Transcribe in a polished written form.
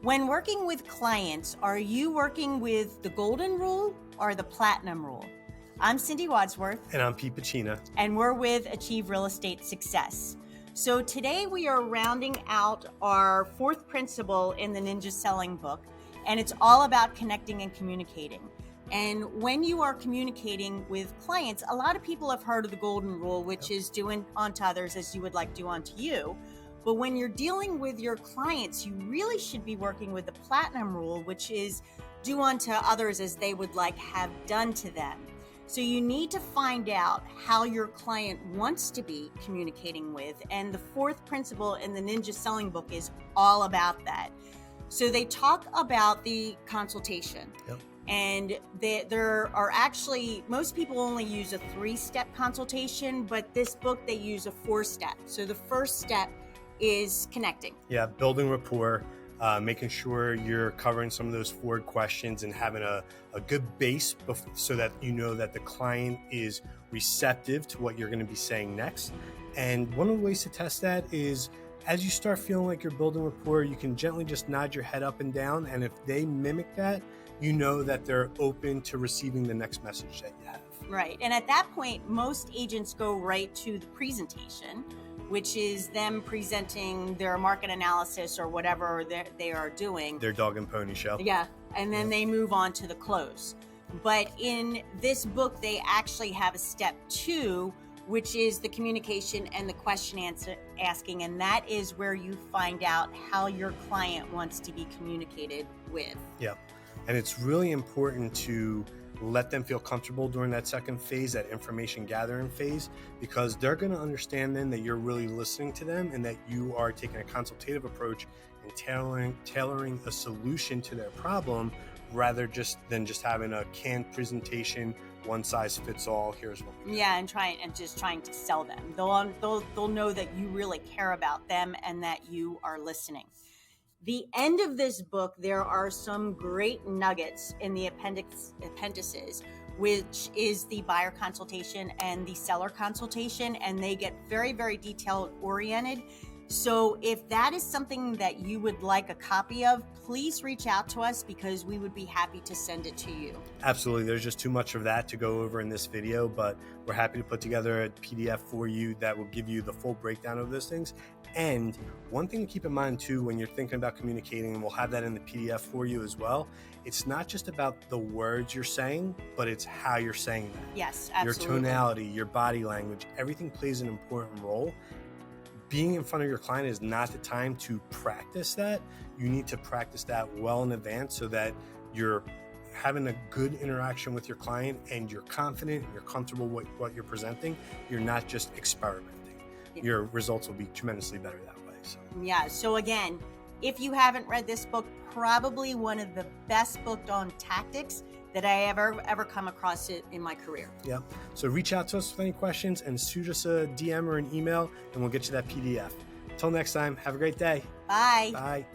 When working with clients, are you working with the golden rule or the platinum rule? I'm Cindy Wadsworth. And I'm Pete Pacina. And we're with Achieve Real Estate Success. So today we are rounding out our fourth principle in the Ninja Selling book, and it's all about connecting and communicating. And when you are communicating with clients, a lot of people have heard of the golden rule, which is do unto others as you would like do unto you. But when you're dealing with your clients, you really should be working with the platinum rule, which is do unto others as they would like have done to them. So you need to find out how your client wants to be communicating with. And the fourth principle in the Ninja Selling book is all about that. So they talk about the consultation. Yep. And there are actually, most people only use a 3-step consultation, but this book, they use a 4-step. So the first step is connecting. Yeah, building rapport, making sure you're covering some of those forward questions and having a good base so that you know that the client is receptive to what you're going to be saying next. And one of the ways to test that is as you start feeling like you're building rapport, you can gently just nod your head up and down. And if they mimic that, you know that they're open to receiving the next message that you have. Right. And at that point, most agents go right to the presentation, which is them presenting their market analysis or whatever they are doing. Their dog and pony show. Yeah. And then they move on to the close. But in this book, they actually have a step 2, which is the communication and the question asking. And that is where you find out how your client wants to be communicated with. Yeah. And it's really important to let them feel comfortable during that second phase, that information gathering phase, because they're going to understand then that you're really listening to them and that you are taking a consultative approach and tailoring a solution to their problem rather than just having a canned presentation, one size fits all. Here's what we do. Yeah, and just trying to sell them. They'll know that you really care about them and that you are listening. The end of this book, there are some great nuggets in the appendices, which is the buyer consultation and the seller consultation, and they get very, very detail oriented. So if that is something that you would like a copy of, please reach out to us because we would be happy to send it to you. Absolutely. There's just too much of that to go over in this video, but we're happy to put together a PDF for you that will give you the full breakdown of those things. And one thing to keep in mind too, when you're thinking about communicating, and we'll have that in the PDF for you as well, it's not just about the words you're saying, but it's how you're saying that. Yes, absolutely. Your tonality, your body language, everything plays an important role. Being in front of your client is not the time to practice that. You need to practice that well in advance so that you're having a good interaction with your client and you're confident and you're comfortable with what you're presenting. You're not just experimenting. Your results will be tremendously better that way. Yeah. So again, if you haven't read this book, probably one of the best books on tactics that I ever come across it in my career. Yeah. So reach out to us with any questions and shoot us a DM or an email and we'll get you that PDF. Until next time, have a great day. Bye. Bye.